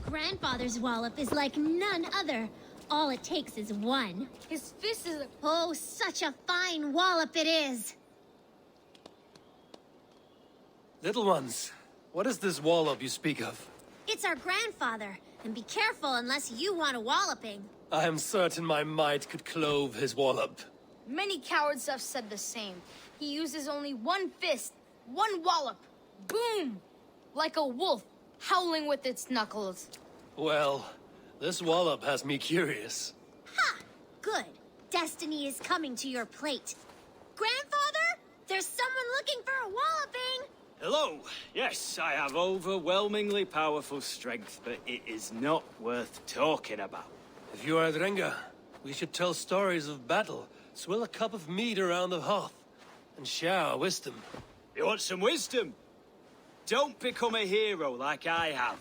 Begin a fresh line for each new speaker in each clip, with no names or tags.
Grandfather's wallop is like none other. All it takes is one.
His fist is
Oh, such a fine wallop it is!
Little ones, what is this wallop you speak of?
It's our grandfather, and be careful unless you want a walloping.
I am certain my might could clove his wallop.
Many cowards have said the same. He uses only one fist, one wallop. Boom! Like a wolf, howling with its knuckles.
Well, this wallop has me curious.
Ha! Good. Destiny is coming to your plate. Grandfather? There's someone looking for a walloping!
Hello. Yes, I have overwhelmingly powerful strength, but it is not worth talking about.
If you are Drenga, we should tell stories of battle, swill a cup of mead around the hearth, and share our wisdom.
You want some wisdom? Don't become a hero like I have.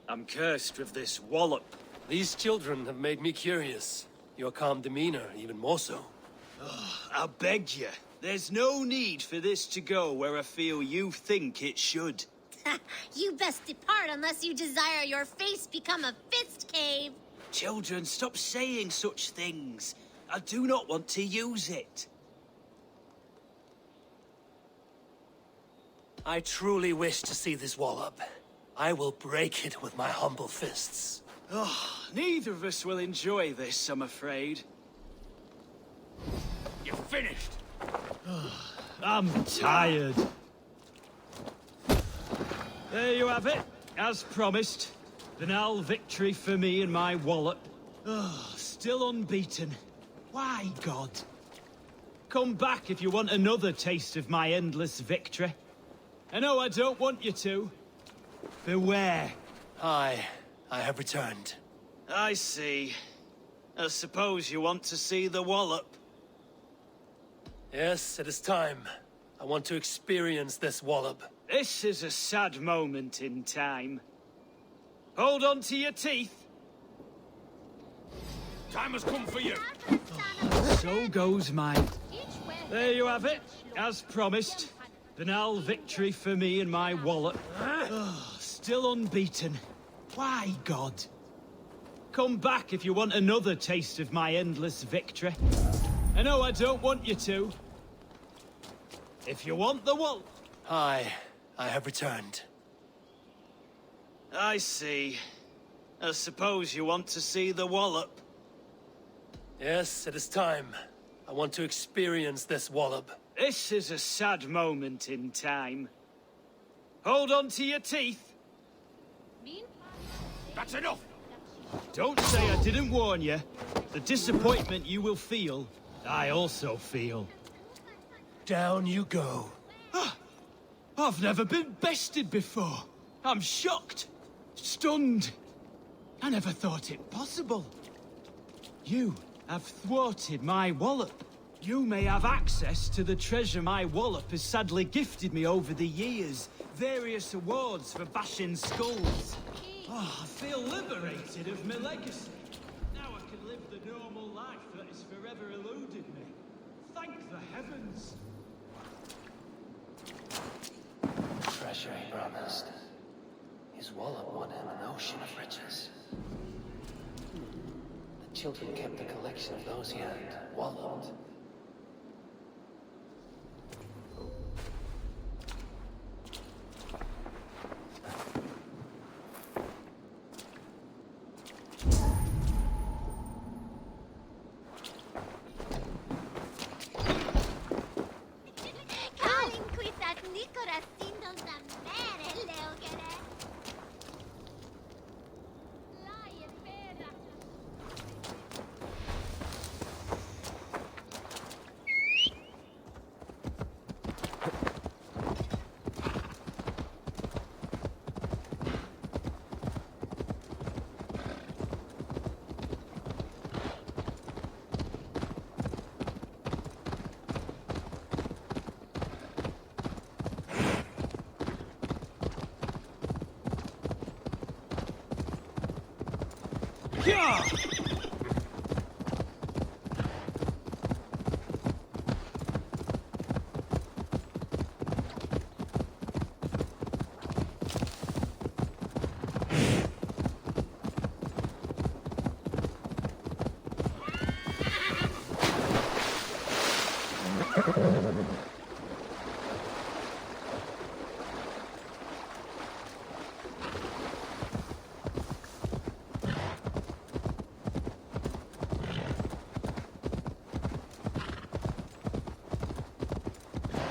I'm cursed with this wallop.
These children have made me curious. Your calm demeanor, even more so.
I beg you. There's no need for this to go where I feel you think it should.
You best depart unless you desire your face become a fist cave.
Children, stop saying such things. I do not want to use it.
I truly wish to see this wallop. I will break it with my humble fists.
Oh, neither of us will enjoy this, I'm afraid.
You're finished.
I'm tired. There you have it, as promised. Banal victory for me and my wallop. Oh, still unbeaten. Why, God? Come back if you want another taste of my endless victory. I know I don't want you to. Beware.
I have returned.
I see. I suppose you want to see the wallop.
Yes, it is time. I want to experience this wallop.
This is a sad moment in time. Hold on to your teeth.
Time has come for you.
So goes mine. There you have it, as promised. Banal victory for me and my wallop. Oh, still unbeaten. Why, God? Come back if you want another taste of my endless victory. I know I don't want you to. If you want the wallop...
I have returned.
I see. I suppose you want to see the wallop.
Yes, it is time. I want to experience this wallop.
This is a sad moment in time. Hold on to your teeth.
That's enough.
Don't say I didn't warn you. The disappointment you will feel, I also feel.
Down you go.
I've never been bested before. I'm shocked. Stunned. I never thought it possible. You have thwarted my wallop. You may have access to the treasure my wallop has sadly gifted me over the years. Various awards for bashing skulls. Oh, I feel liberated of my legacy. Now I can live the normal life that has forever eluded me. Thank the heavens.
Treasure he promised. His wallop won him an ocean of riches. The children kept a collection of those he had walloped.
Yeah!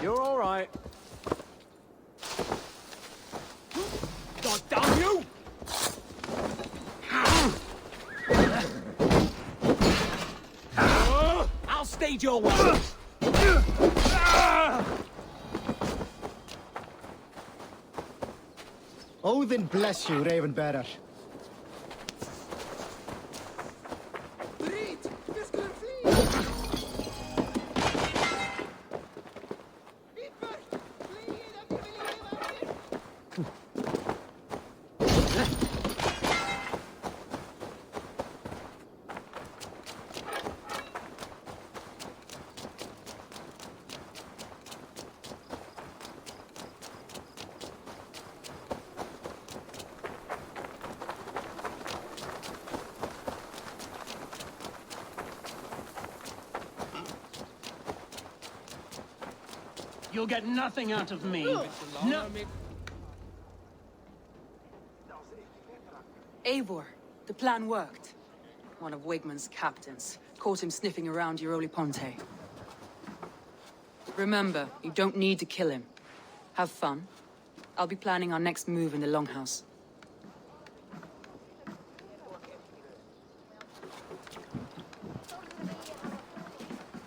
You're all right. God damn you! I'll stage your way.
Odin bless you, Ravenbearer.
You'll get nothing out of me. No.
Eivor, the plan worked. One of Wigmund's captains caught him sniffing around Euroli Ponte. Remember, you don't need to kill him. Have fun. I'll be planning our next move in the Longhouse.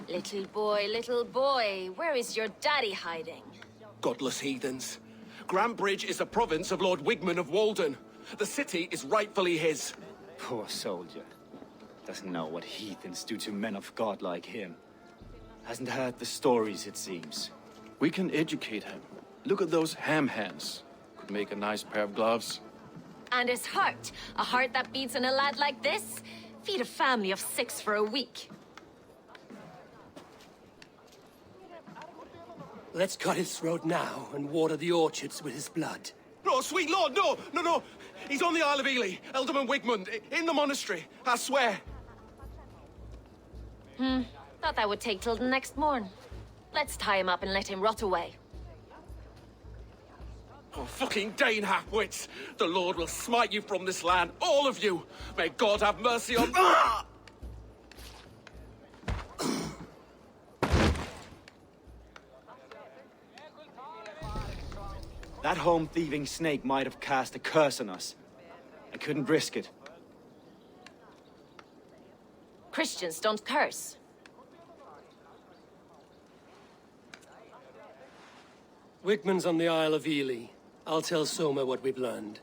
Little boy, where is your daddy hiding?
Godless heathens. Grambridge is a province of Lord Wigmund of Walden. The city is rightfully his.
Poor soldier. Doesn't know what heathens do to men of God like him. Hasn't heard the stories, it seems.
We can educate him. Look at those ham hands. Could make a nice pair of gloves.
And his heart. A heart that beats in a lad like this? Feed a family of 6 for a week.
Let's cut his throat now and water the orchards with his blood.
No, sweet lord, no, no, no. He's on the Isle of Ely, Ealdorman Wigmund, in the monastery, I swear.
Thought that would take till the next morn. Let's tie him up and let him rot away.
Oh, fucking Dane halfwits! The Lord will smite you from this land, all of you! May God have mercy on...
That home-thieving snake might have cast a curse on us. I couldn't risk it.
Christians don't curse.
Wigmund's on the Isle of Ely. I'll tell Soma what we've learned.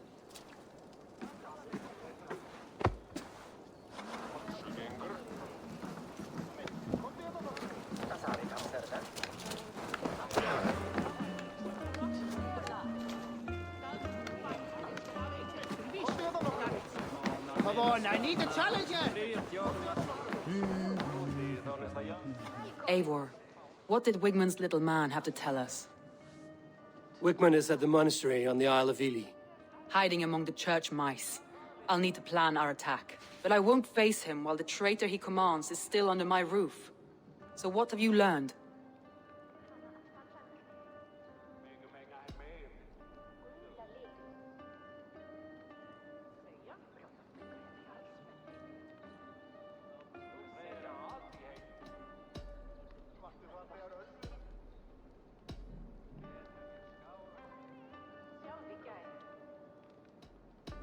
Come on, I need to challenge you!
Eivor, what did Wigmund's little man have to tell us?
Wigmund is at the monastery on the Isle of Ely.
Hiding among the church mice. I'll need to plan our attack. But I won't face him while the traitor he commands is still under my roof. So what have you learned?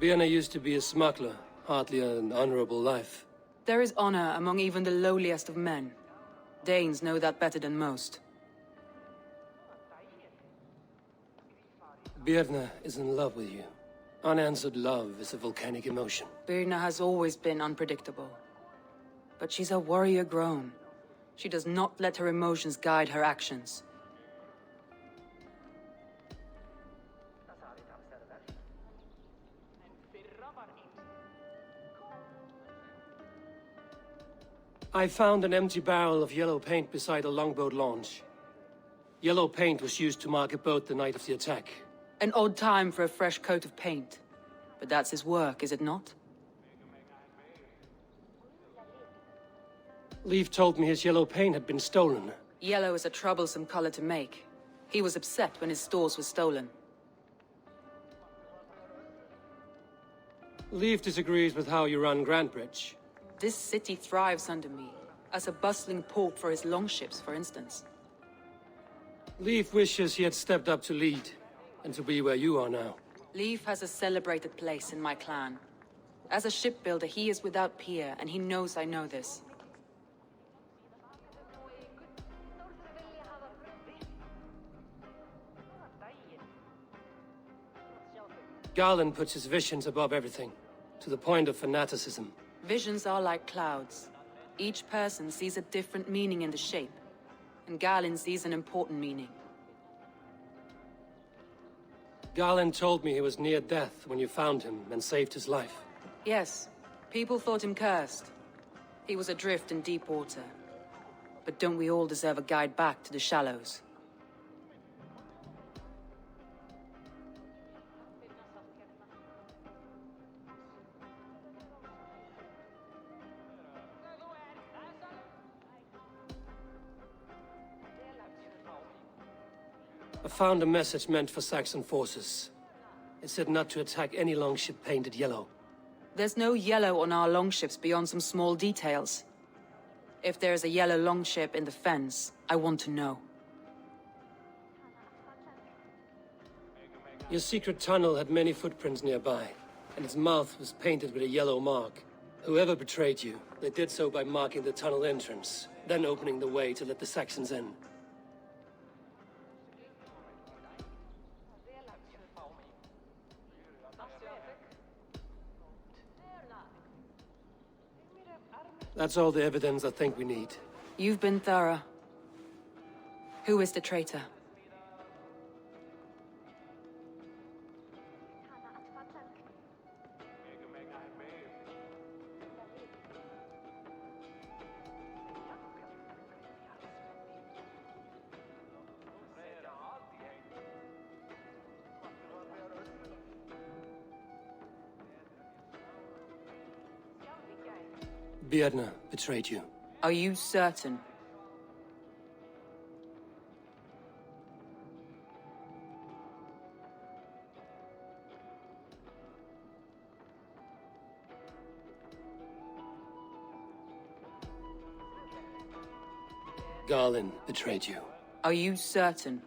Vienna used to be a smuggler, hardly an honorable life.
There is honor among even the lowliest of men. Danes know that better than most.
Birna is in love with you. Unanswered love is a volcanic emotion.
Birna has always been unpredictable. But she's a warrior grown. She does not let her emotions guide her actions.
I found an empty barrel of yellow paint beside a longboat launch. Yellow paint was used to mark a boat the night of the attack.
An odd time for a fresh coat of paint. But that's his work, is it not?
Leif told me his yellow paint had been stolen.
Yellow is a troublesome color to make. He was upset when his stores were stolen.
Leaf disagrees with how you run Grantbridge.
This city thrives under me, as a bustling port for his longships, for instance.
Leaf wishes he had stepped up to lead, and to be where you are now.
Leaf has a celebrated place in my clan. As a shipbuilder, he is without peer, and he knows I know this.
Garland puts his visions above everything, to the point of fanaticism.
Visions are like clouds. Each person sees a different meaning in the shape, and Garland sees an important meaning.
Garland told me he was near death when you found him and saved his life.
Yes, people thought him cursed. He was adrift in deep water. But don't we all deserve a guide back to the shallows?
I found a message meant for Saxon forces. It said not to attack any longship painted yellow.
There's no yellow on our longships beyond some small details. If there's a yellow longship in the fens, I want to know.
Your secret tunnel had many footprints nearby, and its mouth was painted with a yellow mark. Whoever betrayed you, they did so by marking the tunnel entrance, then opening the way to let the Saxons in. That's all the evidence I think we need.
You've been thorough. Who is the traitor?
Björna betrayed you.
Are you certain?
Garland betrayed you.
Are you certain?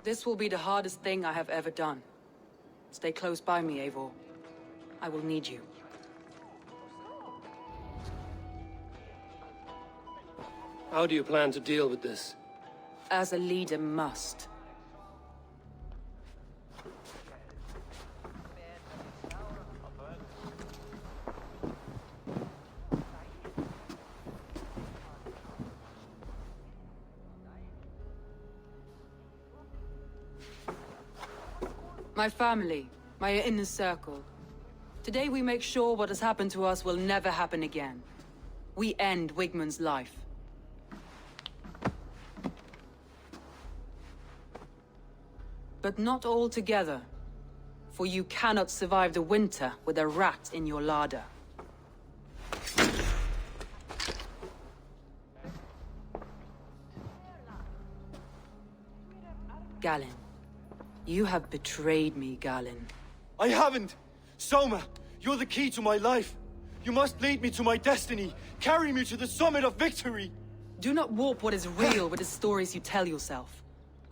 This will be the hardest thing I have ever done. Stay close by me, Eivor. I will need you.
How do you plan to deal with this?
As a leader must. My family, my inner circle. Today we make sure what has happened to us will never happen again. We end Wigmund's life. But not all together, for you cannot survive the winter with a rat in your larder. Galen, you have betrayed me, Galen.
I haven't! Soma, you're the key to my life. You must lead me to my destiny. Carry me to the summit of victory.
Do not warp what is real with the stories you tell yourself.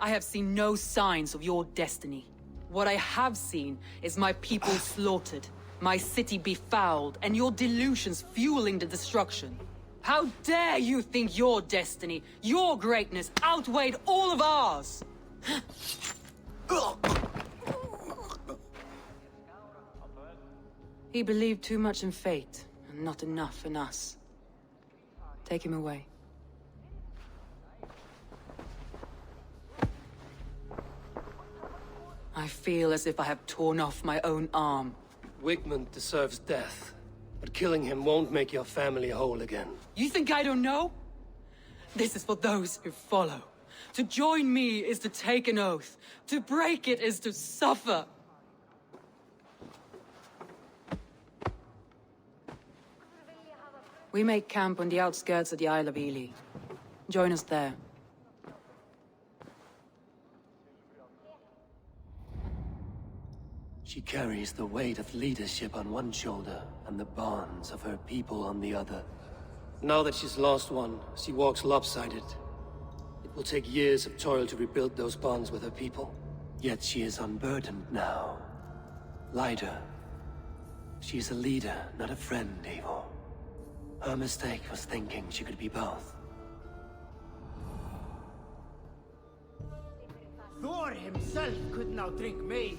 I have seen no signs of your destiny. What I have seen is my people slaughtered, my city befouled, and your delusions fueling the destruction. How dare you think your destiny, your greatness, outweighed all of ours? He believed too much in fate, and not enough in us. Take him away. I feel as if I have torn off my own arm.
Wigmund deserves death, but killing him won't make your family whole again.
You think I don't know? This is for those who follow. To join me is to take an oath. To break it is to suffer. We make camp on the outskirts of the Isle of Ely. Join us there.
She carries the weight of leadership on one shoulder and the bonds of her people on the other. Now that she's lost one, she walks lopsided. It will take years of toil to rebuild those bonds with her people. Yet she is unburdened now. Lighter. She's a leader, not a friend, Eivor. Her mistake was thinking she could be both.
Thor himself could now drink maize.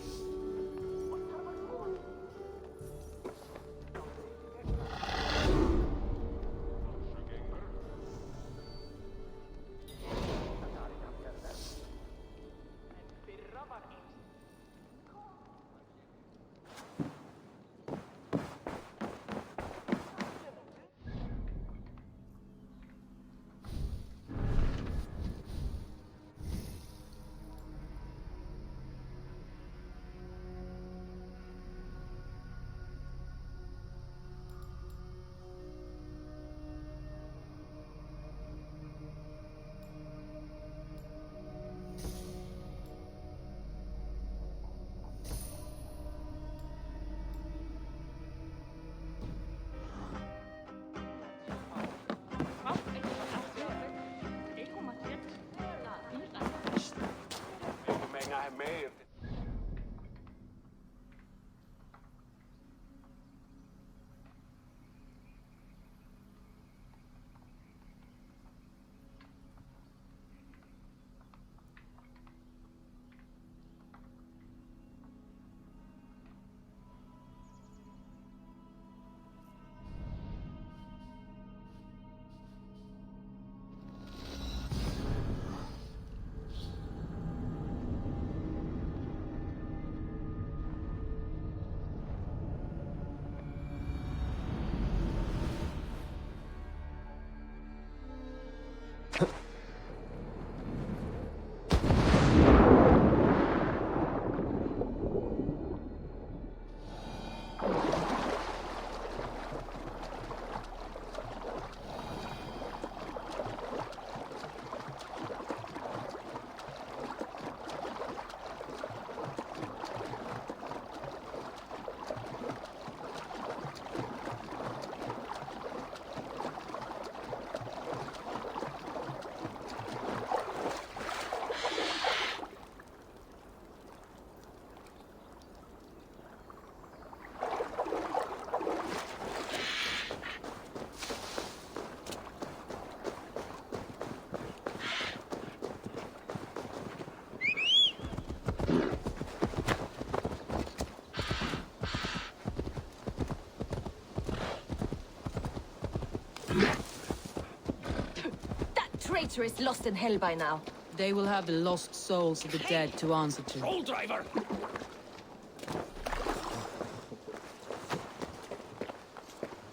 Traitor is lost in hell by now.
They will have the lost souls of the dead to answer to.
Troll driver!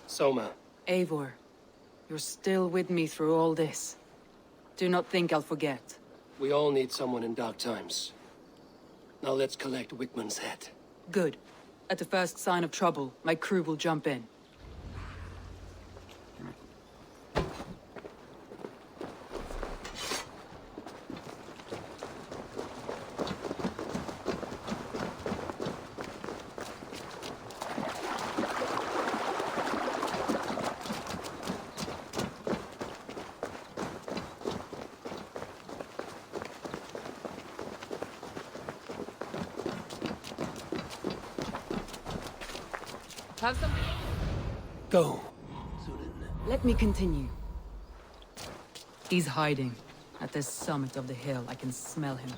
Soma.
Eivor, you're still with me through all this. Do not think I'll forget.
We all need someone in dark times. Now let's collect Wigmund's head.
Good. At the first sign of trouble, my crew will jump in. Have some...
Go.
Let me continue. He's hiding. At the summit of the hill, I can smell him.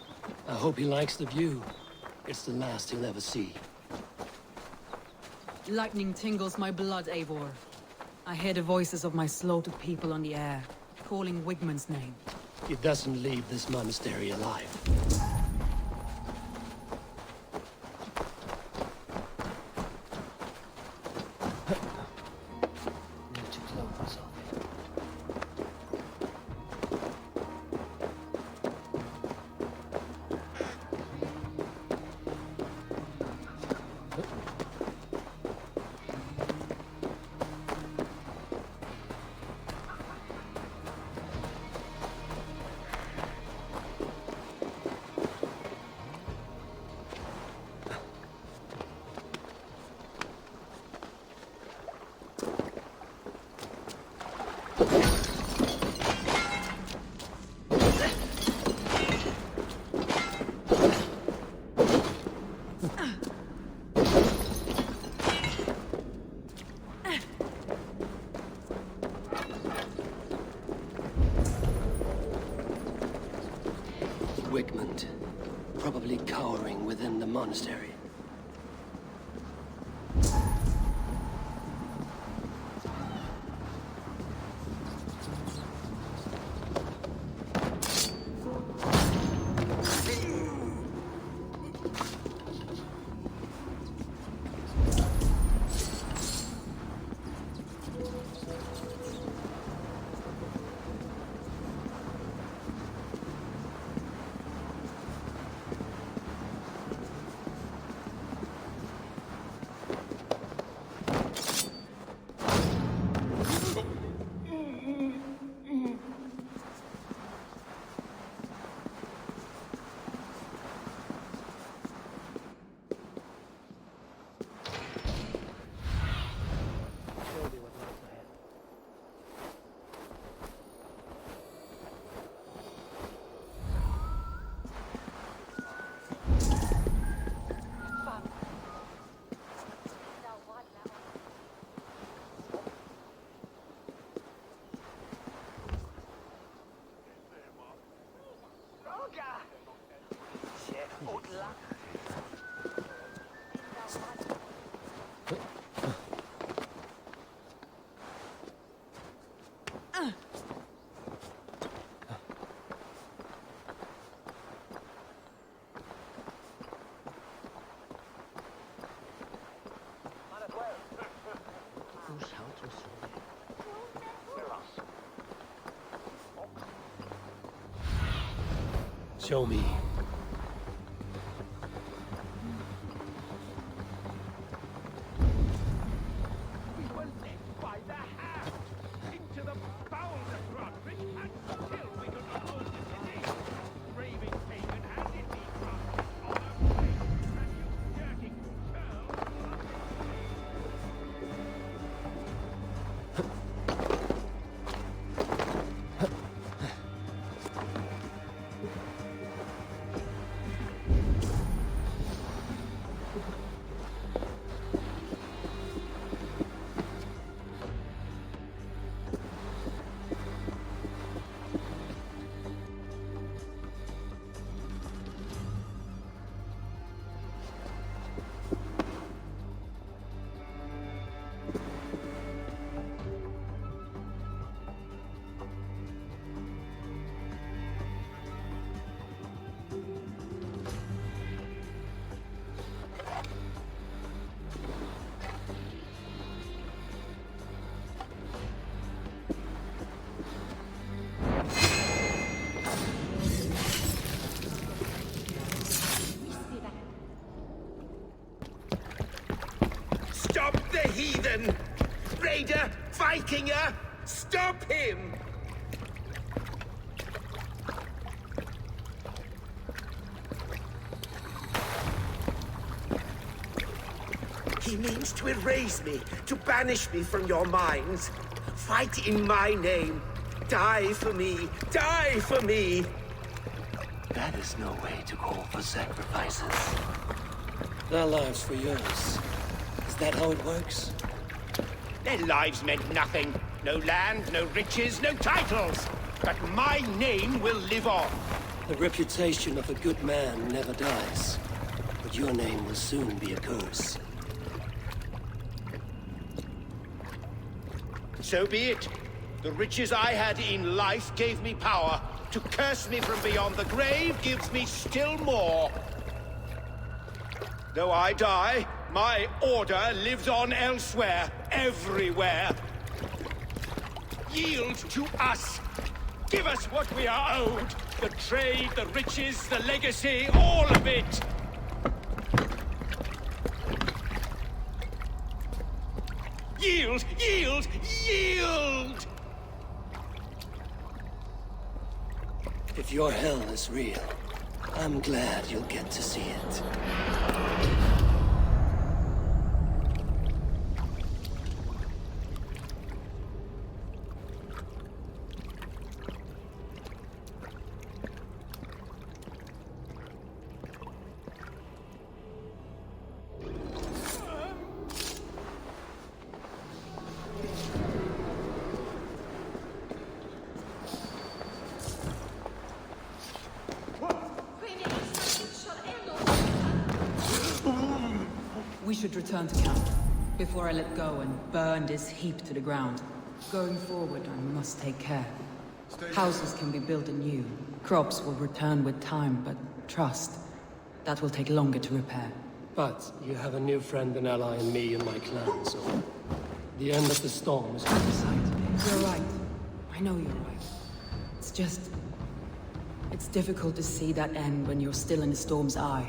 I hope he likes the view. It's the last he'll ever see.
Lightning tingles my blood, Eivor. I hear the voices of my slaughtered people on the air, calling Wigmund's name.
He doesn't leave this monastery alive. Wigmund, probably cowering within the monastery. Show me.
We were led by the hand into the bowels of Roderick, and still we could not hold the city. Raving pagan and indeed Roderick on our way, and you dirty churl.
Stop the heathen! Raider! Vikinger! Stop him! He means to erase me, to banish me from your minds. Fight in my name. Die for me. Die for me.
That is no way to call for sacrifices. Their lives for yours. Is that how it works?
Their lives meant nothing. No land, no riches, no titles. But my name will live on.
The reputation of a good man never dies. But your name will soon be a curse.
So be it. The riches I had in life gave me power. To curse me from beyond the grave gives me still more. Though I die, my order lives on elsewhere, everywhere. Yield to us. Give us what we are owed. The trade, the riches, the legacy, all of it. Yield! Yield! Yield!
If your hell is real, I'm glad you'll get to see it.
should return to camp, before I let go and burn this heap to the ground. Going forward, I must take care. Houses can be built anew. Crops will return with time, but trust, that will take longer to repair.
But you have a new friend and ally in me and my clan, so... the end of the storm is out of sight.
You're right. I know you're right. It's just... it's difficult to see that end when you're still in the storm's eye.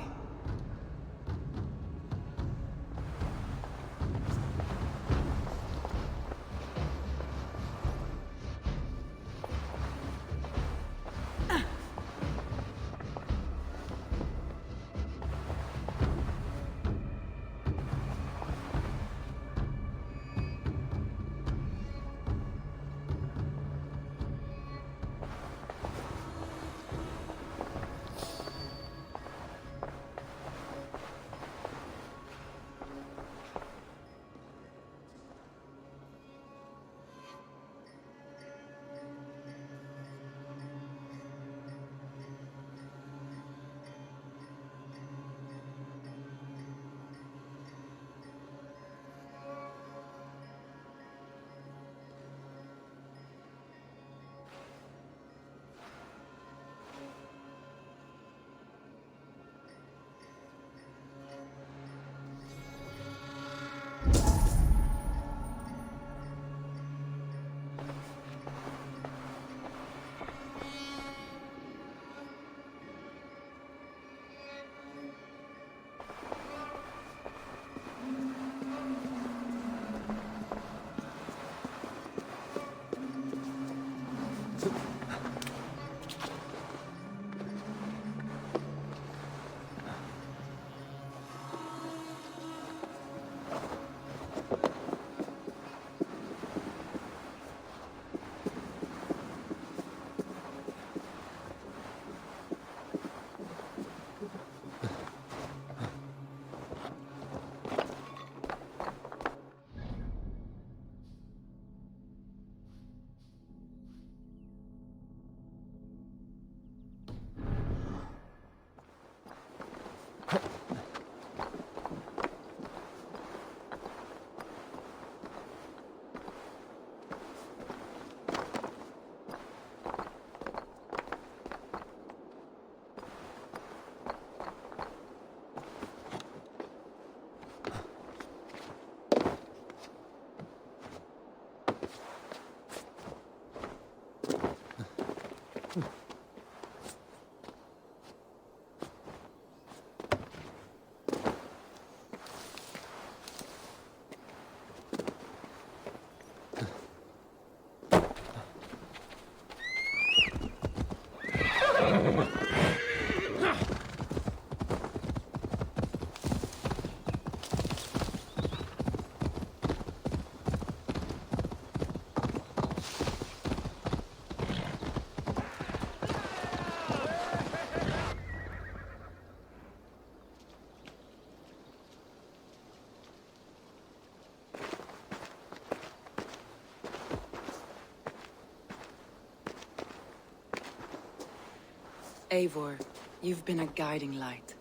Eivor, you've been a guiding light.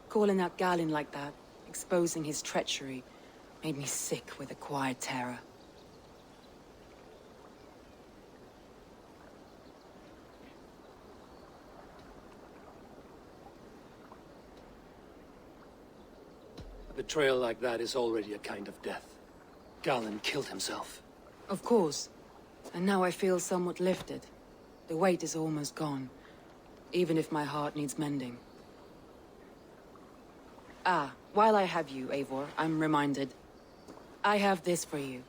Calling out Galinn like that, exposing his treachery, made me sick with a quiet terror.
A betrayal like that is already a kind of death. Galinn killed himself.
Of course. And now I feel somewhat lifted. The weight is almost gone. Even if my heart needs mending. Ah, while I have you, Eivor, I'm reminded. I have this for you.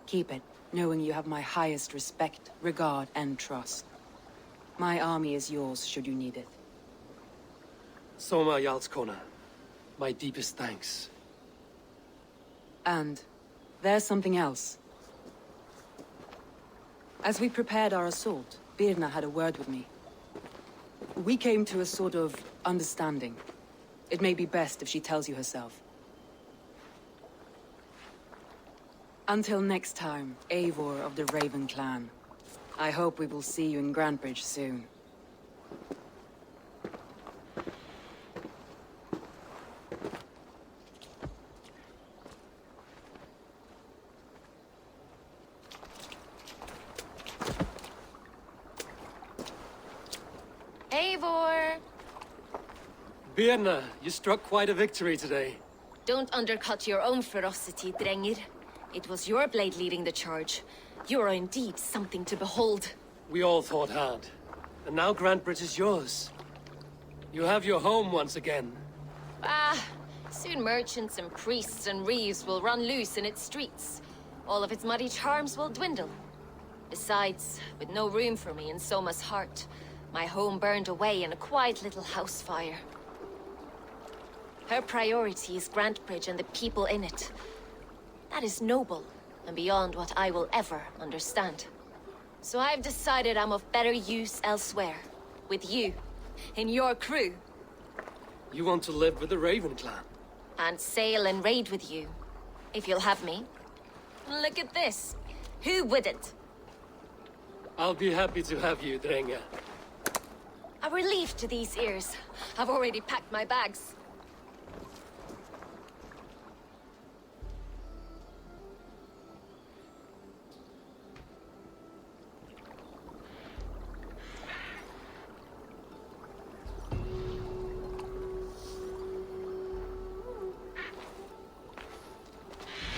Keep it, knowing you have my highest respect, regard, and trust. My army is yours, should you need it.
Soma Jarlskona, my deepest thanks.
And there's something else. As we prepared our assault, Birna had a word with me. We came to a sort of understanding. It may be best if she tells you herself. Until next time, Eivor of the Raven Clan. I hope we will see you in Grantebridge soon.
Birna, you struck quite a victory today.
Don't undercut your own ferocity, Drengir. It was your blade leading the charge. You are indeed something to behold.
We all fought hard. And now Grantebridge is yours. You have your home once again.
Soon merchants and priests and reeves will run loose in its streets. All of its muddy charms will dwindle. Besides, with no room for me in Soma's heart, my home burned away in a quiet little house fire. Her priority is Grantebridge and the people in it. That is noble, and beyond what I will ever understand. So I've decided I'm of better use elsewhere. With you. In your crew.
You want to live with the Raven clan?
And sail and raid with you. If you'll have me. Look at this. Who wouldn't?
I'll be happy to have you, Drenge.
A relief to these ears. I've already packed my bags.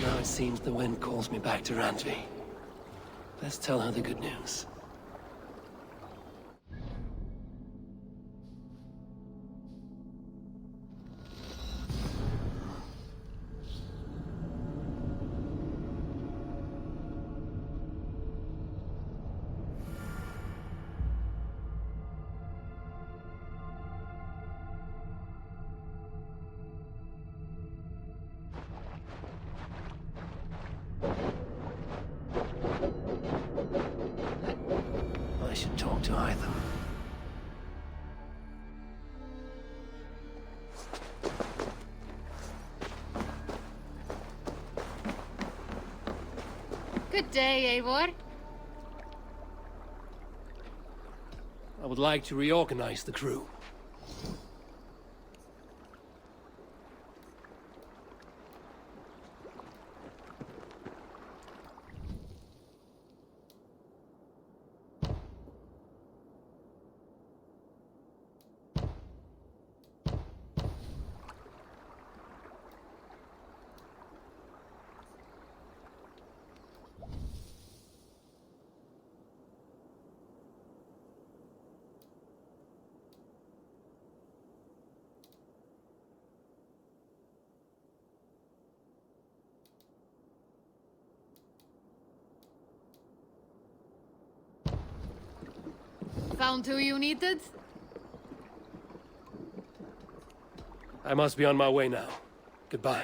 Now it seems the wind calls me back to Randvi. Let's tell her the good news. I should talk to either.
Good day, Eivor.
I would like to reorganize the crew.
Found who you needed?
I must be on my way now. Goodbye.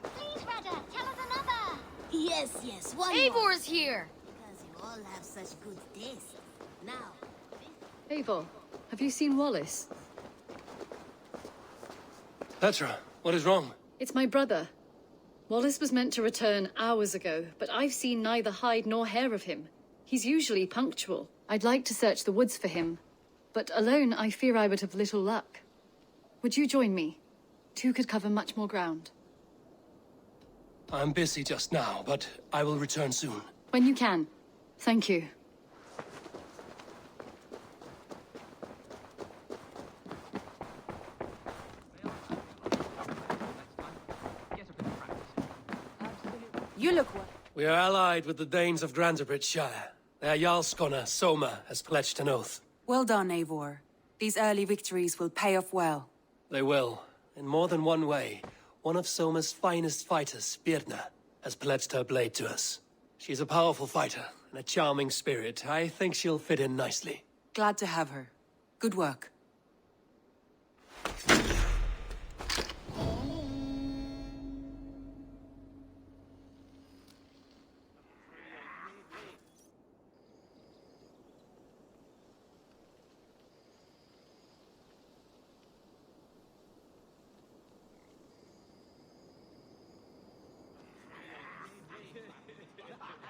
Please, Rada, tell us another. Yes, one
Eivor
more.
is here!
Because you all have such good taste. Now,
Eivor, have you seen Wallace?
Petra, what is wrong?
It's my brother. Wallace was meant to return hours ago, but I've seen neither hide nor hair of him. He's usually punctual. I'd like to search the woods for him, but alone I fear I would have little luck. Would you join me? Two could cover much more ground.
I'm busy just now, but I will return soon.
When you can. Thank you.
You look well.
We are allied with the Danes of Grantebridge Shire. Their Jarlskona, Soma, has pledged an oath.
Well done, Eivor. These early victories will pay off well.
They will. In more than one way. One of Soma's finest fighters, Birna, has pledged her blade to us. She's a powerful fighter and a charming spirit. I think she'll fit in nicely.
Glad to have her. Good work.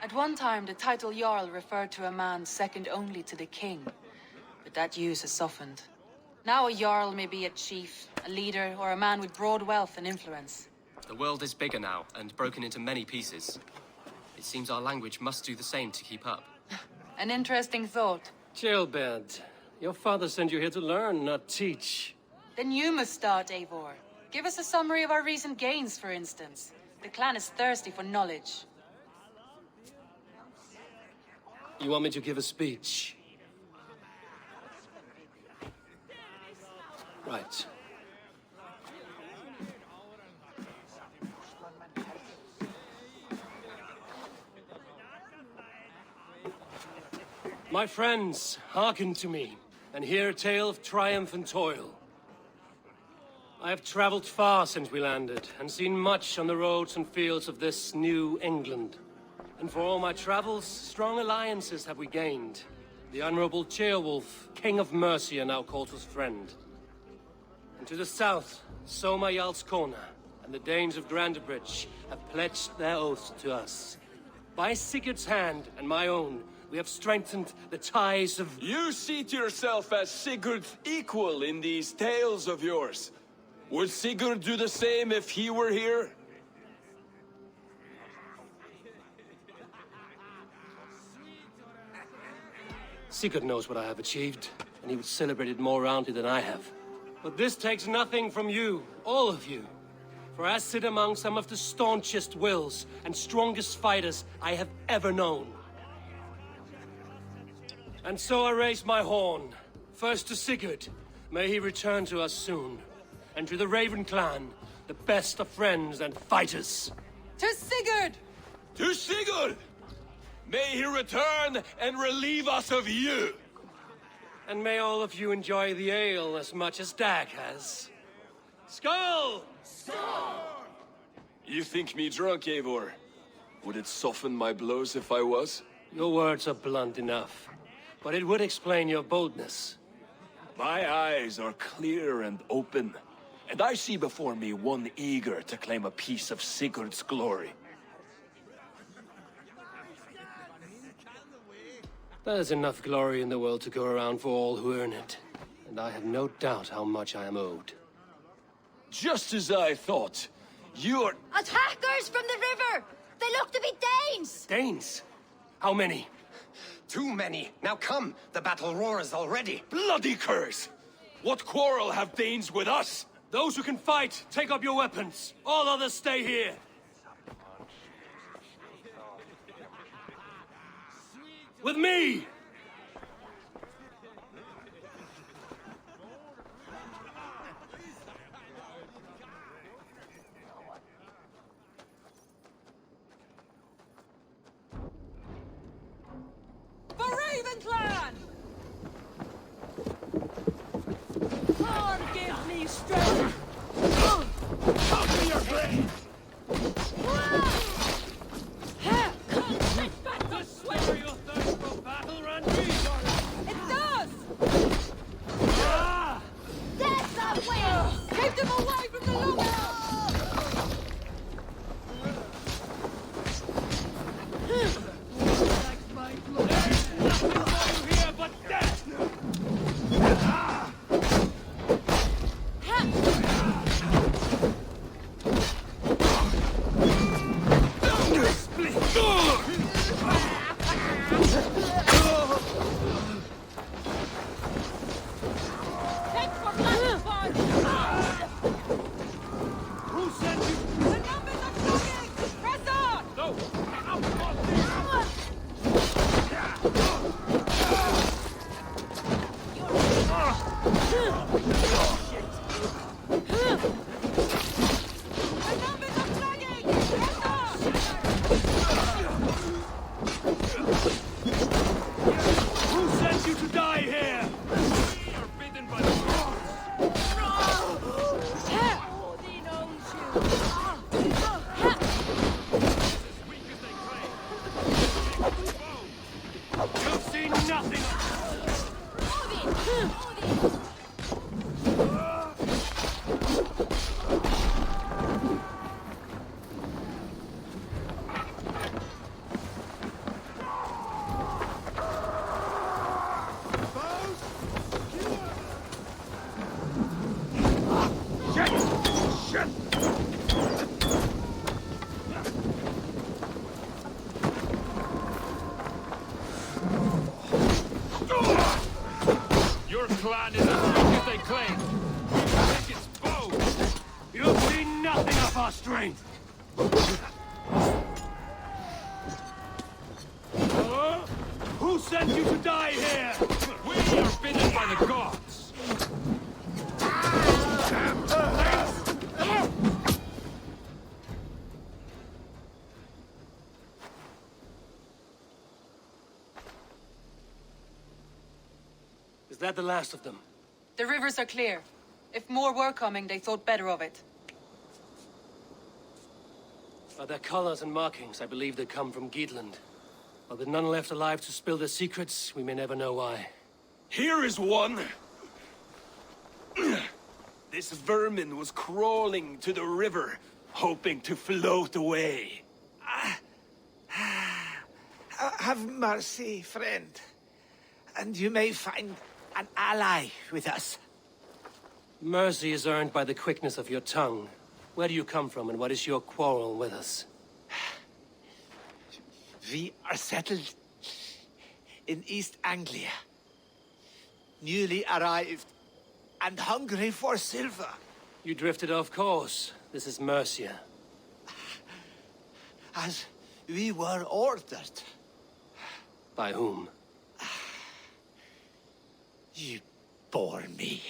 At one time, the title Jarl referred to a man second only to the king. But that use has softened. Now a Jarl may be a chief, a leader, or a man with broad wealth and influence.
The world is bigger now, and broken into many pieces. It seems our language must do the same to keep up.
An interesting thought.
Jailbird, your father sent you here to learn, not teach.
Then you must start, Eivor. Give us a summary of our recent gains, for instance. The clan is thirsty for knowledge.
You want me to give a speech? Right. My friends, hearken to me, and hear a tale of triumph and toil. I have traveled far since we landed, and seen much on the roads and fields of this new England. And for all my travels, strong alliances have we gained. The Honorable Ceolwulf, King of Mercia, now calls us friend. And to the south, Soma Jarlskona, and the Danes of Grandebridge have pledged their oaths to us. By Sigurd's hand, and my own, we have strengthened the ties of...
You seat yourself as Sigurd's equal in these tales of yours. Would Sigurd do the same if he were here?
Sigurd knows what I have achieved, and he would celebrate it more roundly than I have. But this takes nothing from you, all of you. For I sit among some of the staunchest wills and strongest fighters I have ever known. And so I raise my horn, first to Sigurd, may he return to us soon, and to the Raven clan, the best of friends and fighters.
To Sigurd!
To Sigurd! May he return and relieve us of you!
And may all of you enjoy the ale as much as Dag has. Skull!
Skull! You think me drunk, Eivor? Would it soften my blows if I was?
Your words are blunt enough. But it would explain your boldness.
My eyes are clear and open, and I see before me one eager to claim a piece of Sigurd's glory.
There's enough glory in the world to go around for all who earn it, and I have no doubt how much I am owed.
Just as I thought, you're...
Attackers from the river! They look to be Danes!
Danes? How many?
Too many. Now come, the battle roars already.
Bloody curse! What quarrel have Danes with us?
Those who can fight, take up your weapons. All others stay here. With me!
For Raven Clan! God give me strength!
Cover your blade!
Does slur your thirst for battle, Randy?
It does!
That's our way!
Keep them away from the longhouse!
Here but death! Who sent you?
The numbers are coming! Press on!
No!
The numbers are flagging! Press on!
Who sent you to die here? We are bidden by the gods.
Odin owns you!
As weak as they claim. You've seen nothing of
Odin!
Your clan is as weak as they claim. You think it's bold? You've seen nothing of our strength. Who sent you to die here? We are bidden by the gods.
Is that the last of them?
The rivers are clear. If more were coming, they thought better of it.
By their colors and markings, I believe they come from Geatland. But with none left alive to spill their secrets, we may never know why.
Here is one. This vermin was crawling to the river, hoping to float away.
Have mercy, friend. And you may find an ally with us.
Mercy is earned by the quickness of your tongue. Where do you come from, and what is your quarrel with us?
We are settled in East Anglia. Newly arrived and hungry for silver.
You drifted off course. This is Mercia.
As we were ordered.
By whom?
You bore me.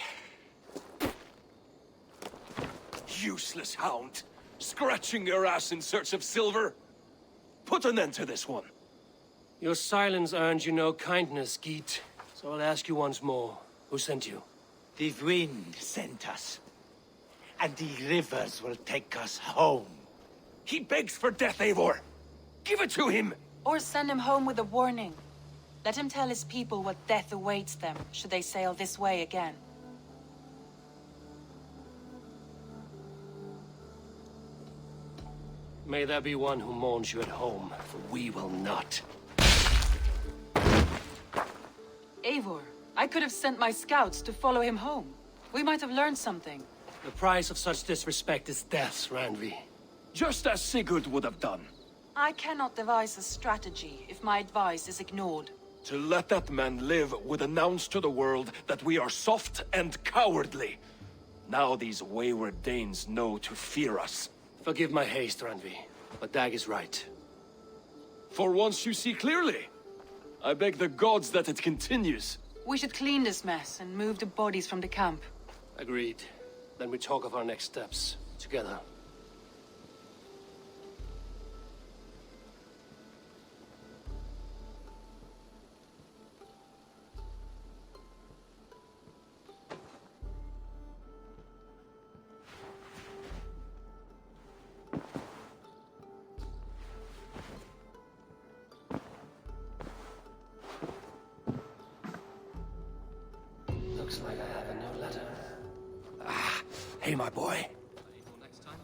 Useless hound. Scratching your ass in search of silver. Put an end to this one.
Your silence earned you no kindness, Geet. So I'll ask you once more. Who sent you?
The wind sent us. And the rivers will take us home.
He begs for death, Eivor. Give it to him!
Or send him home with a warning. Let him tell his people what death awaits them, should they sail this way again.
May there be one who mourns you at home, for we will not.
Eivor, I could have sent my scouts to follow him home. We might have learned something.
The price of such disrespect is death, Randvi.
Just as Sigurd would have done.
I cannot devise a strategy if my advice is ignored.
To let that man live would announce to the world that we are soft and cowardly. Now these wayward Danes know to fear us.
Forgive my haste, Randvi, but Dag is right.
For once you see clearly. I beg the gods that it continues.
We should clean this mess and move the bodies from the camp.
Agreed. Then we talk of our next steps, together. Looks like I have a new letter. Hey, my boy.
Next time,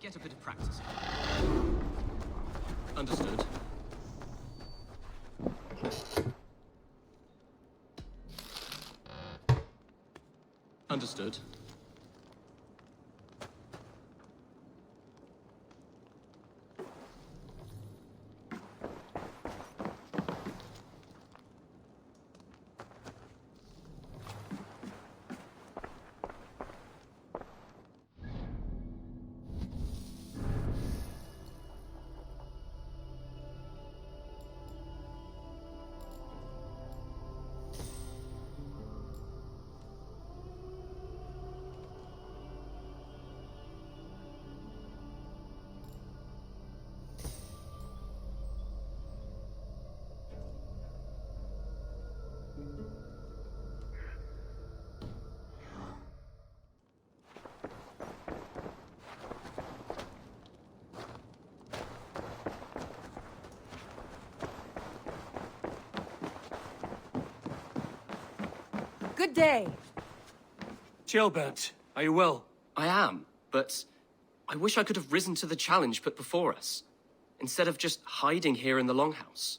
get a bit of practice. Understood. Understood.
Good day.
Gilbert, are you well?
I am, but I wish I could have risen to the challenge put before us, instead of just hiding here in the Longhouse.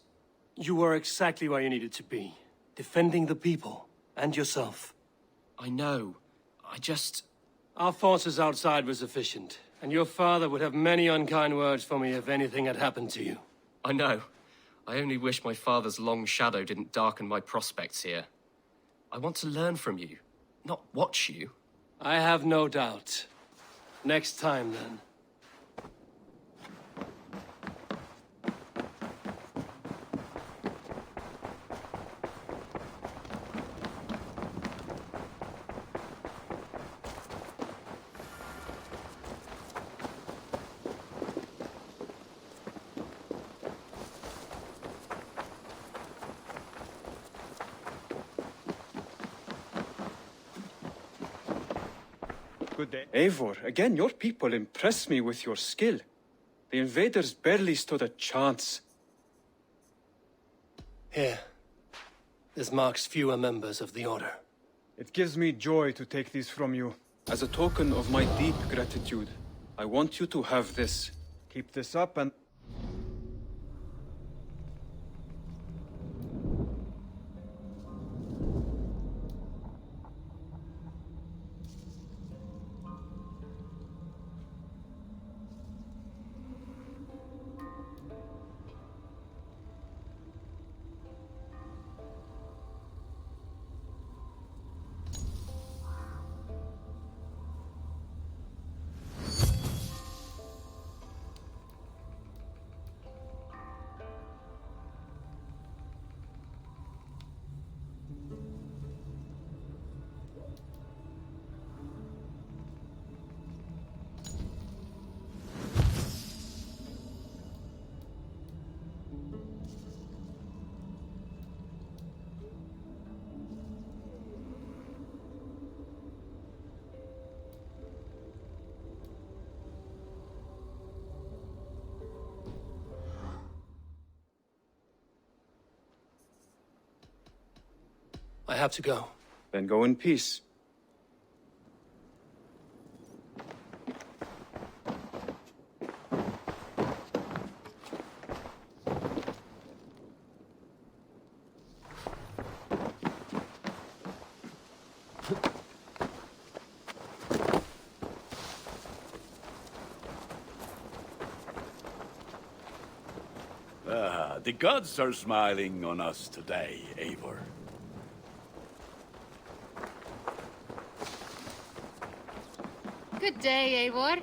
You were exactly where you needed to be, defending the people and yourself.
I know. I just...
Our forces outside were sufficient, and your father would have many unkind words for me if anything had happened to you.
I know. I only wish my father's long shadow didn't darken my prospects here. I want to learn from you, not watch you.
I have no doubt. Next time, then.
Good day. Eivor, again, your people impress me with your skill. The invaders barely stood a chance.
Here. This marks fewer members of the Order.
It gives me joy to take these from you. As a token of my deep gratitude, I want you to have this. Keep this up and...
I have to go.
Then go in peace.
The gods are smiling on us today, Eivor.
Good day, Eivor.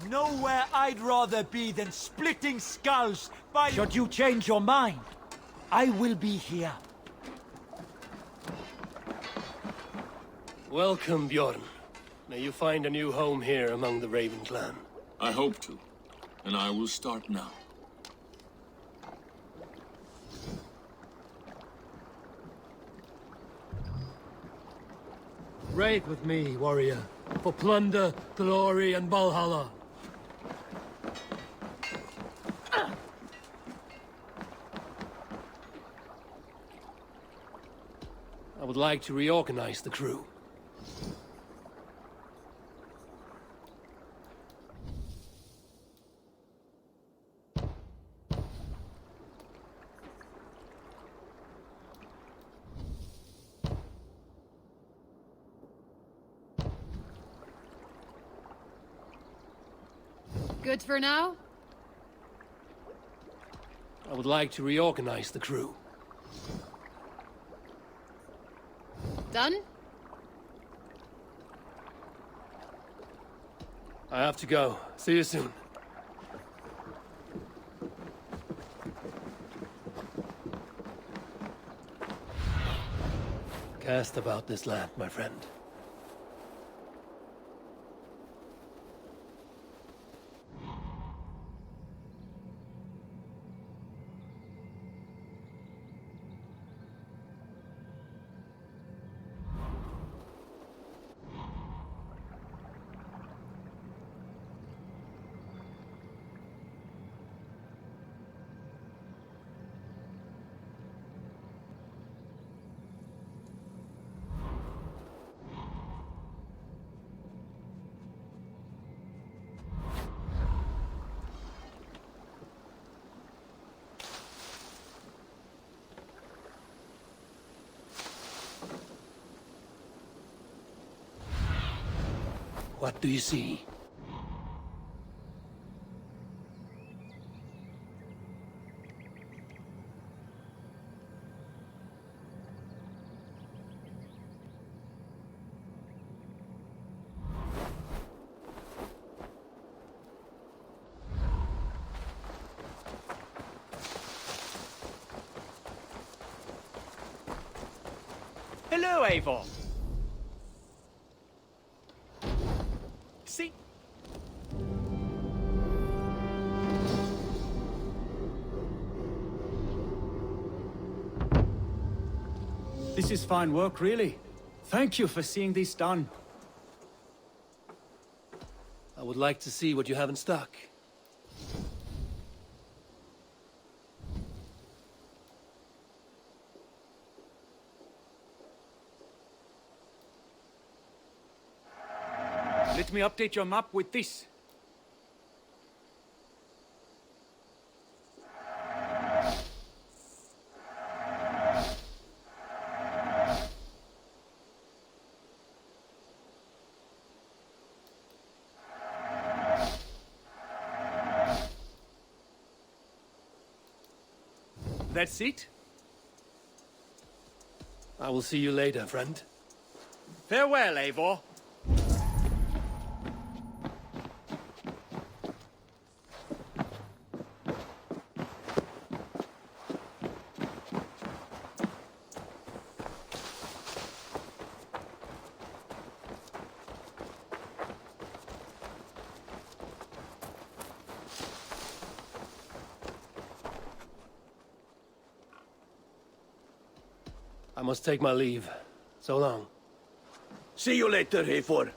Nowhere I'd rather be than splitting skulls by... Should you change your mind, I will be here.
Welcome, Bjorn. May you find a new home here among the Raven clan.
I hope to, and I will start now.
Raid with me, warrior, for plunder, glory, and Valhalla. I would like to reorganize the crew.
Good for now?
I would like to reorganize the crew.
Done?
I have to go. See you soon. Cast about this land, my friend. What do you see?
Hello, Eivor. See? This is fine work, really. Thank you for seeing this done.
I would like to see what you have in stock.
Let me update your map with this. That's it?
I will see you later, friend.
Farewell, Eivor.
I must take my leave. So long.
See you later, Eivor.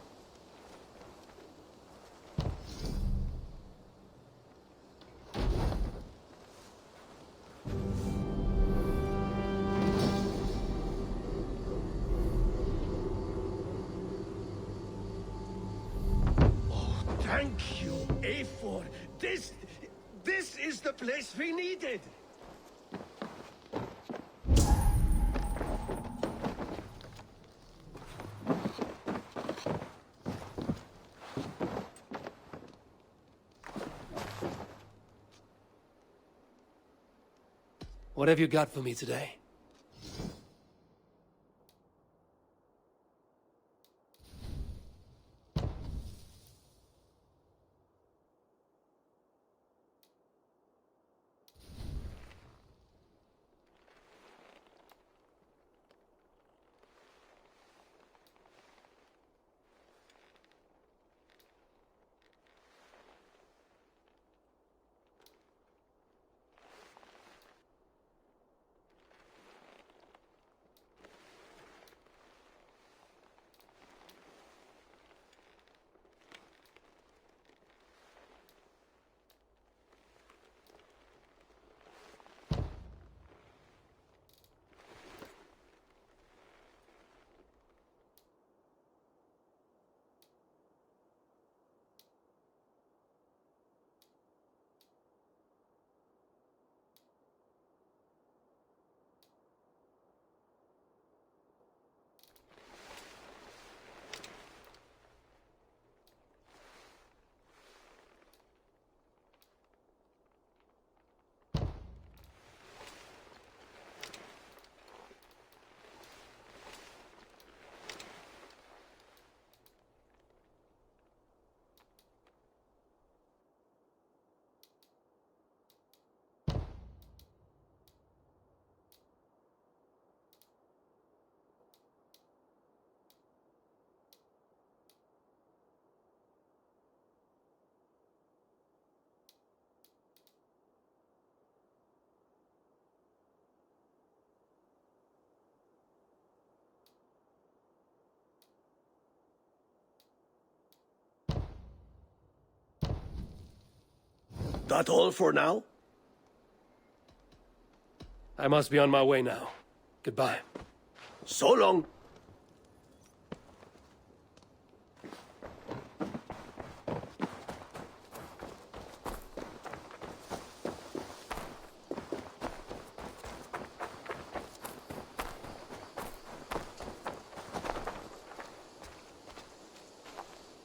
Oh, thank you, Eivor. This is the place we needed.
What have you got for me today?
That all for now?
I must be on my way now. Goodbye.
So long.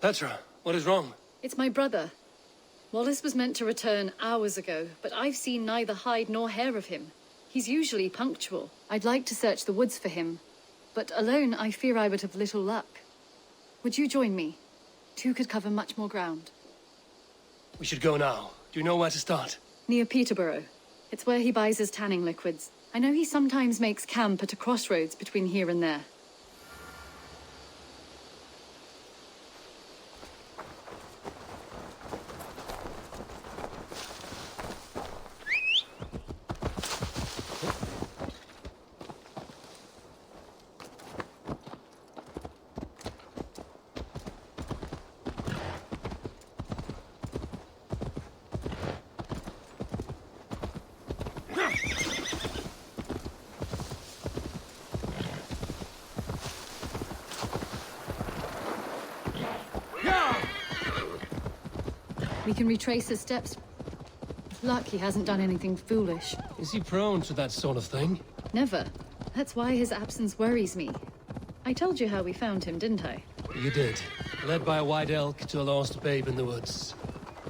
Petra, what is wrong?
It's my brother. Wallace was meant to return hours ago, but I've seen neither hide nor hair of him. He's usually punctual. I'd like to search the woods for him, but alone I fear I would have little luck. Would you join me? Two could cover much more ground.
We should go now. Do you know where to start?
Near Peterborough. It's where he buys his tanning liquids. I know he sometimes makes camp at a crossroads between here and there. We can retrace his steps. With luck, he hasn't done anything foolish.
Is he prone to that sort of thing?
Never. That's why his absence worries me. I told you how we found him, didn't I?
You did. Led by a white elk to a lost babe in the woods.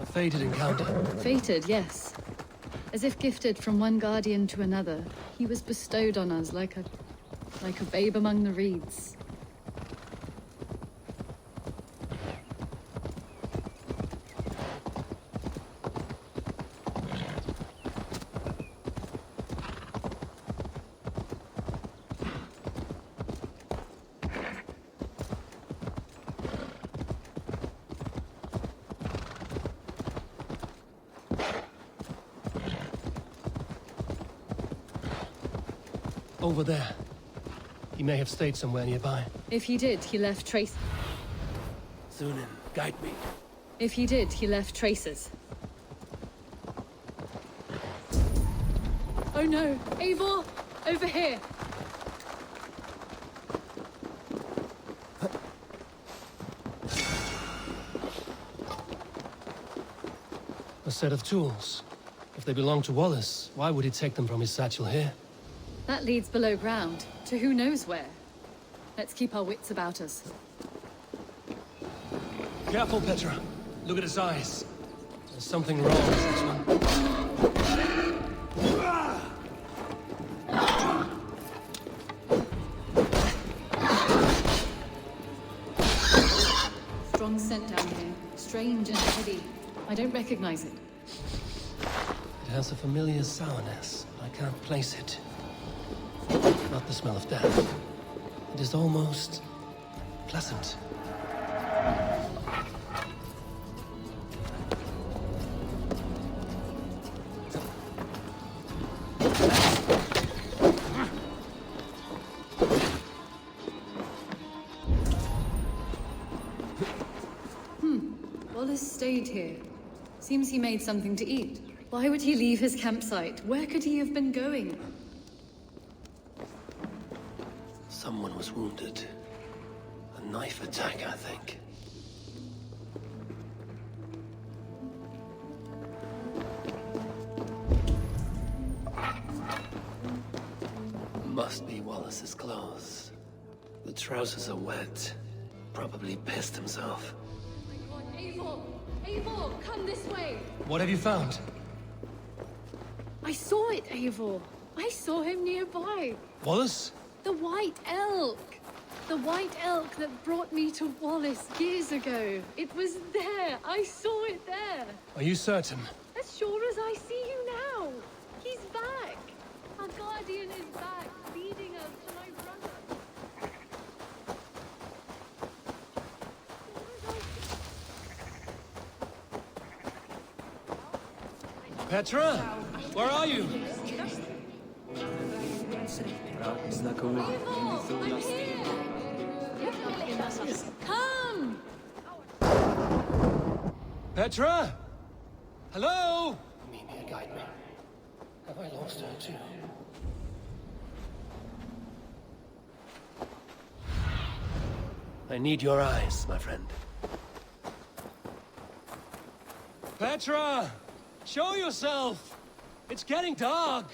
A fated encounter.
Fated, yes. As if gifted from one guardian to another, he was bestowed on us like a babe among the reeds.
Over there. He may have stayed somewhere nearby.
If he did, he left traces.
Zunin, guide me.
If he did, he left traces. Oh no! Eivor! Over here!
A set of tools. If they belong to Wallace, why would he take them from his satchel here?
That leads below ground, to who knows where. Let's keep our wits about us.
Careful, Petra. Look at his eyes. There's something wrong with this one.
Strong scent down here. Strange and heady. I don't recognize it.
It has a familiar sourness, but I can't place it. Not the smell of death. It is almost pleasant.
Wallace stayed here. Seems he made something to eat. Why would he leave his campsite? Where could he have been going?
Someone was wounded. A knife attack, I think. Must be Wallace's clothes. The trousers are wet. Probably pissed himself.
Eivor! Eivor, come this way!
What have you found?
I saw it, Eivor. I saw him nearby.
Wallace?
The white elk! The white elk that brought me to Wallace years ago. It was there. I saw it there.
Are you certain?
As sure as I see you now. He's back. Our guardian is back, leading us to my brother.
Petra? Where are you?
Come!
Petra? Hello? Mimir, guide me. Have I lost her too? I need your eyes, my friend. Petra! Show yourself! It's getting dark!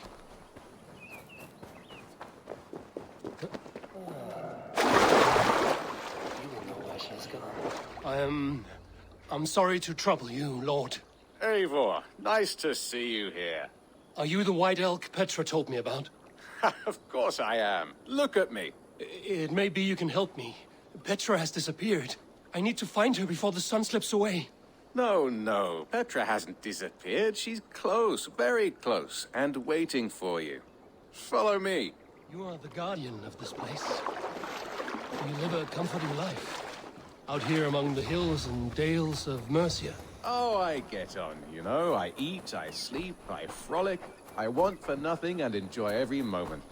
I'm sorry to trouble you, Lord.
Eivor, nice to see you here.
Are you the white elk Petra told me about?
Of course I am. Look at me.
It may be you can help me. Petra has disappeared. I need to find her before the sun slips away.
No. Petra hasn't disappeared. She's close, very close, and waiting for you. Follow me.
You are the guardian of this place. You live a comforting life. Out here among the hills and dales of Mercia.
Oh, I get on, you know. I eat, I sleep, I frolic. I want for nothing and enjoy every moment.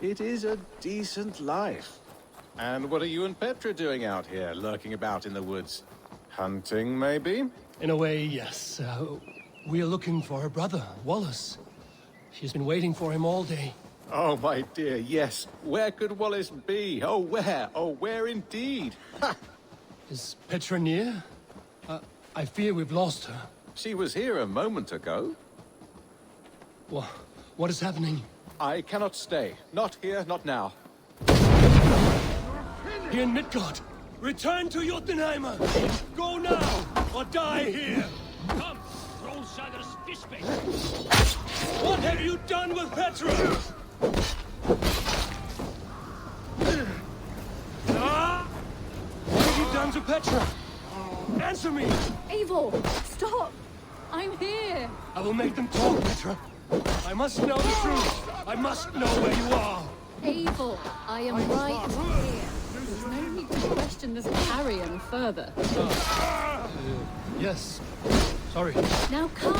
It is a decent life. And what are you and Petra doing out here, lurking about in the woods? Hunting, maybe?
In a way, yes. We are looking for her brother, Wallace. She's been waiting for him all day.
Oh, my dear, yes. Where could Wallace be? Oh, where? Oh, where indeed? Ha!
Is Petra near? I fear we've lost her.
She was here a moment ago.
What is happening?
I cannot stay. Not here, not now.
Here in Midgard! Return to Jotunheimer! Go now, or die here!
Come, Trollsager's fishbait!
What have you done with Petra? What have you done to Petra? Answer me!
Eivor, stop! I'm here!
I will make them talk, Petra. I must know the truth. I must know where you are.
Eivor, I am right here. There's no need to question this carrion further.
Yes. Sorry.
Now come!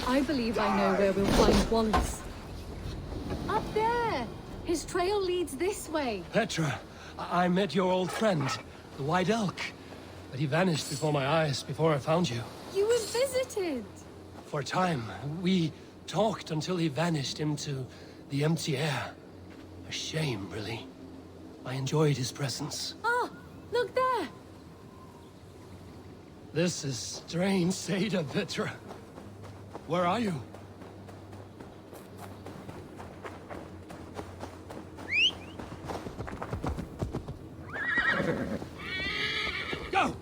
I believe I know where we'll find Wallace. Up there! His trail leads this way.
Petra, I met your old friend, the White Elk. But he vanished before my eyes, before I found you.
You were visited!
For a time, we talked until he vanished into the empty air. A shame, really. I enjoyed his presence.
Ah! Look there!
This is strange, Seda, Petra. Where are you?
Go!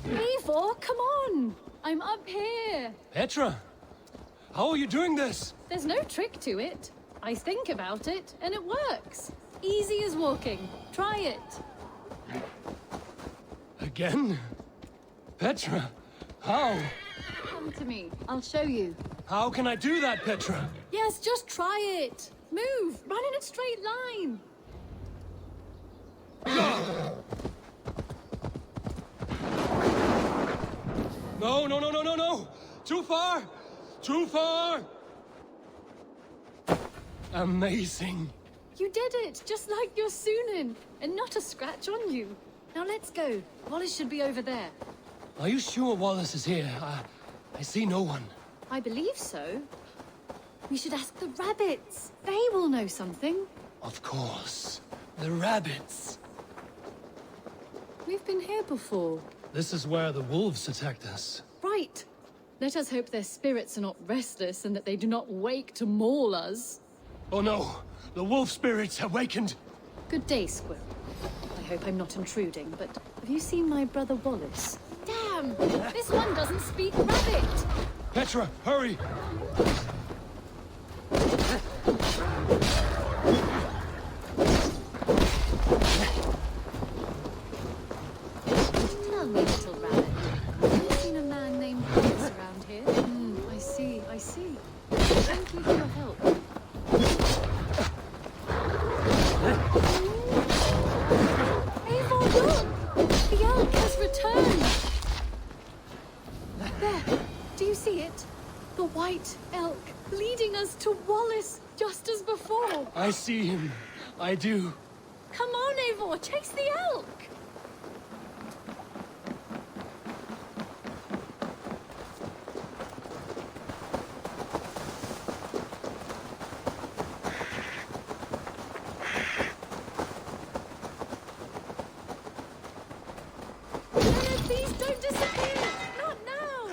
Eivor, come on! I'm up here!
Petra! How are you doing this?
There's no trick to it. I think about it, and it works. Easy as walking. Try it.
Again? Petra, how?
Come to me. I'll show you.
How can I do that, Petra?
Yes, just try it. Move. Run in a straight line.
No, no, no, no, no, no! Too far! Too far! Amazing.
You did it, just like your Sunan, and not a scratch on you. Now let's go. Wallace should be over there.
Are you sure Wallace is here? I see no one.
I believe so. We should ask the rabbits. They will know something.
Of course. The rabbits.
We've been here before.
This is where the wolves attacked us.
Right. Let us hope their spirits are not restless and that they do not wake to maul us.
Oh no! The wolf spirits have wakened!
Good day, Squirrel. I hope I'm not intruding, but have you seen my brother Wallace? Damn! This one doesn't speak rabbit!
Petra, hurry!
Tell me, little rabbit, have you seen a man named Wallace around here? I see. Thank you for your help. Eivor, look! The elk has returned! There, do you see it? The white elk leading us to Wallace, just as before.
I see him. I do.
Come on, Eivor, chase the elk! Please don't disappear! Not now!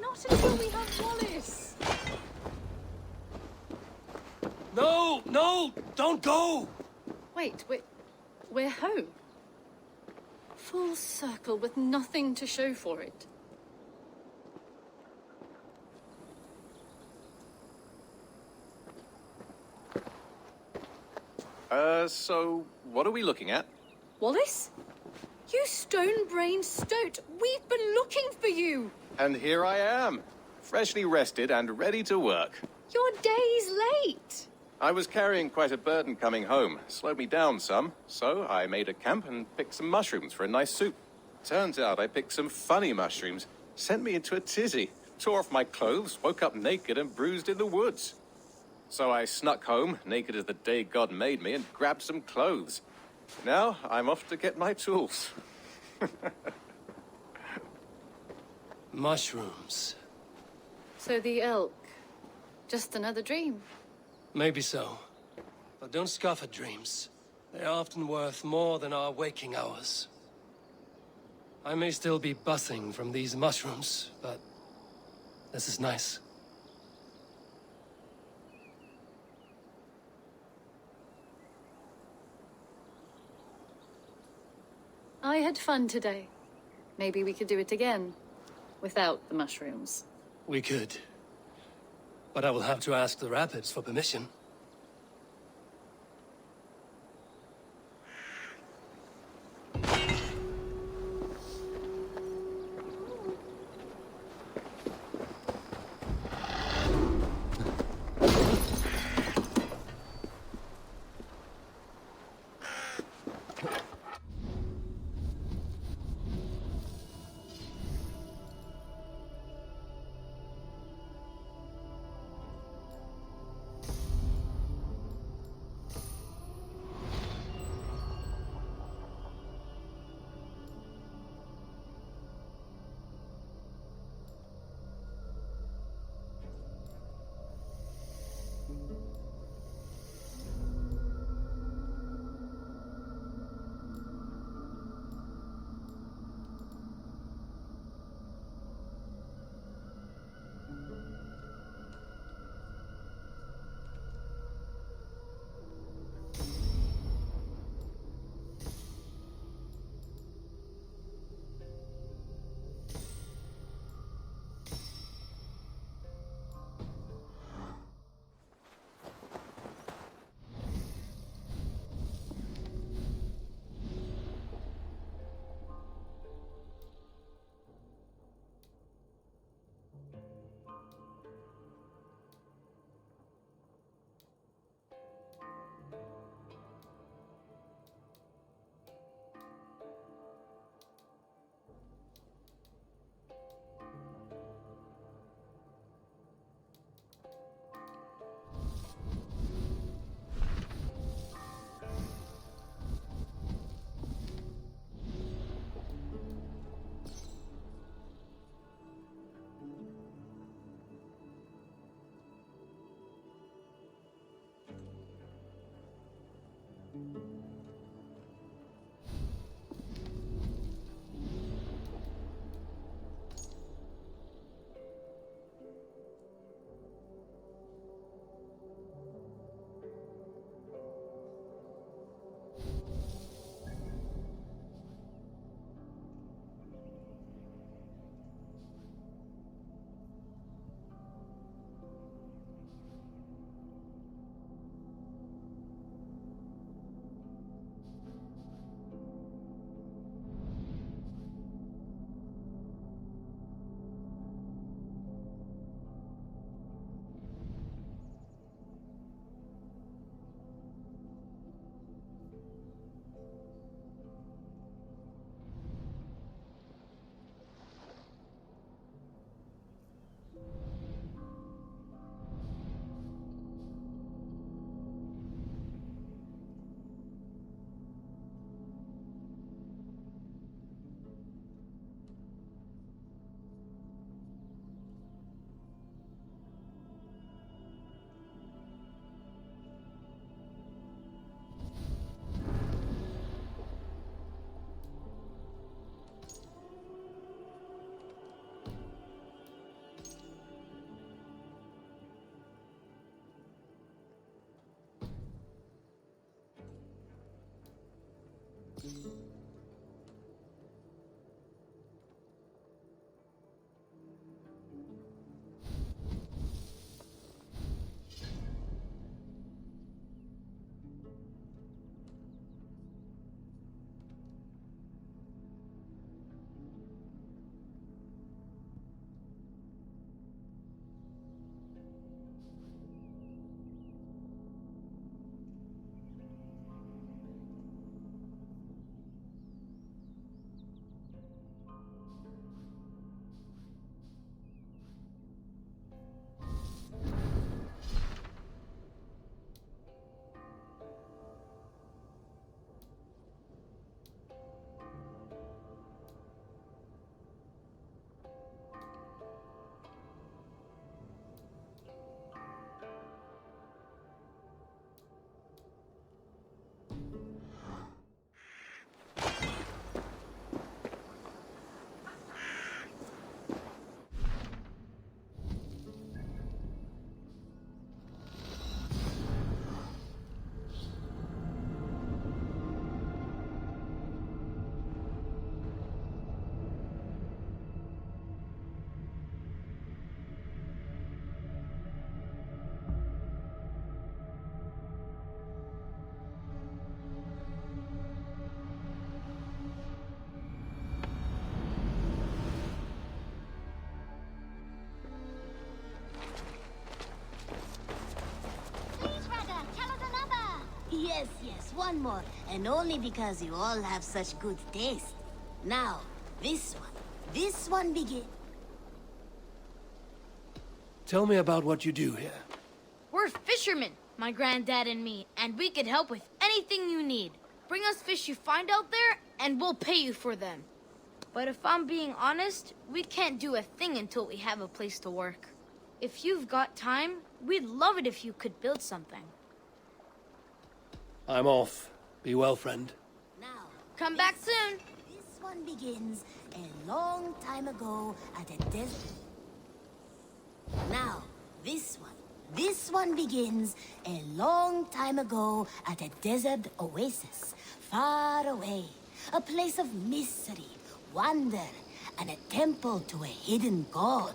Not until we have Wallace!
No! No! Don't go!
Wait, we're home. Full circle with nothing to show for it.
So what are we looking at?
Wallace? You stone-brained stoat! We've been looking for you!
And here I am, freshly rested and ready to work.
You're days late!
I was carrying quite a burden coming home. Slowed me down some, so I made a camp and picked some mushrooms for a nice soup. Turns out I picked some funny mushrooms. Sent me into a tizzy. Tore off my clothes, woke up naked and bruised in the woods. So I snuck home, naked as the day God made me, and grabbed some clothes. Now I'm off to get my tools.
Mushrooms.
So the elk. Just another dream.
Maybe so. But don't scoff at dreams. They are often worth more than our waking hours. I may still be buzzing from these mushrooms, but this is nice.
I had fun today. Maybe we could do it again. Without the mushrooms.
We could. But I will have to ask the rapids for permission.
one more, and only because you all have such good taste. Now, this one begin.
Tell me about what you do here.
We're fishermen, my granddad and me, and we can help with anything you need. Bring us fish you find out there, and we'll pay you for them. But if I'm being honest, we can't do a thing until we have a place to work. If you've got time, we'd love it if you could build something.
I'm off. Be well, friend.
Now,
come back soon.
This one begins a long time ago at a desert. Now, this one begins a long time ago at a desert oasis, far away. A place of mystery, wonder, and a temple to a hidden god.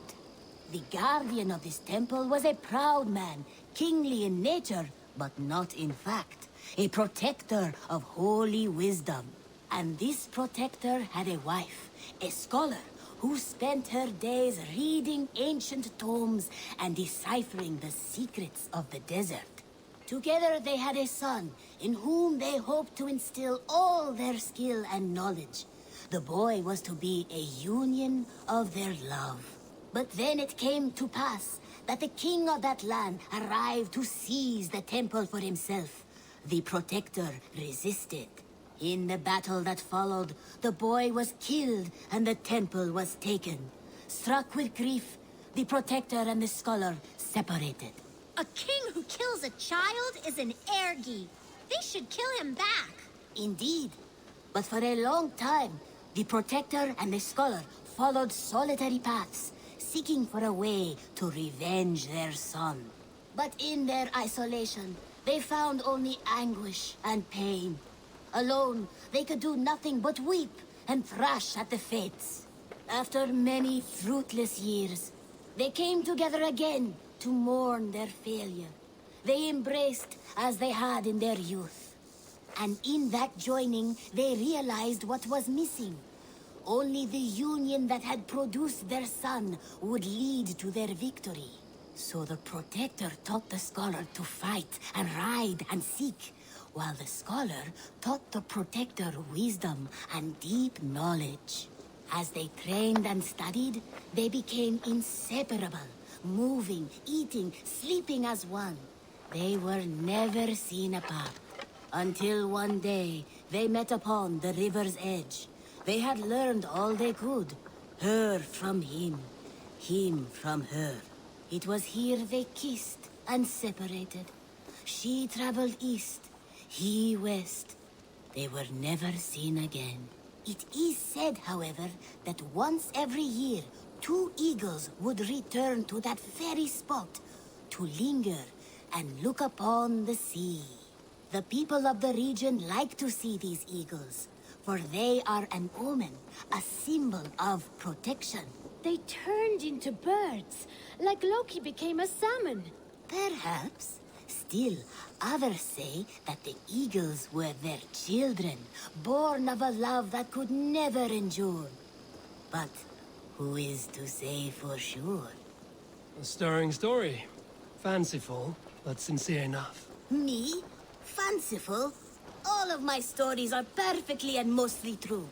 The guardian of this temple was a proud man, kingly in nature, but not in fact. A protector of holy wisdom. And this protector had a wife, a scholar, who spent her days reading ancient tomes and deciphering the secrets of the desert. Together they had a son, in whom they hoped to instill all their skill and knowledge. The boy was to be a union of their love. But then it came to pass that the king of that land arrived to seize the temple for himself. The protector resisted. In the battle that followed, the boy was killed and the temple was taken. Struck with grief, the protector and the scholar separated. A king who kills a child is an ergi. They should kill him back. Indeed. But for a long time, the protector and the scholar followed solitary paths, seeking for a way to revenge their son. But in their isolation, they found only anguish and pain. Alone, they could do nothing but weep and thrash at the fates. After many fruitless years, they came together again to mourn their failure. They embraced as they had in their youth. And in that joining, they realized what was missing. Only the union that had produced their son would lead to their victory. So the protector taught the scholar to fight and ride and seek, while the scholar taught the protector wisdom and deep knowledge. As they trained and studied, they became inseparable, moving, eating, sleeping as one. They were never seen apart, until one day they met upon the river's edge. They had learned all they could, her from him from her. It was here they kissed and separated. She traveled east, he west. They were never seen again. It is said, however, that once every year, 2 eagles would return to that very spot to linger and look upon the sea. The people of the region like to see these eagles, for they are an omen, a symbol of protection.
They turned into birds, like Loki became a salmon.
Perhaps. Still, others say that the eagles were their children, born of a love that could never endure. But who is to say for sure?
A stirring story. Fanciful, but sincere enough.
Me? Fanciful? All of my stories are perfectly and mostly true.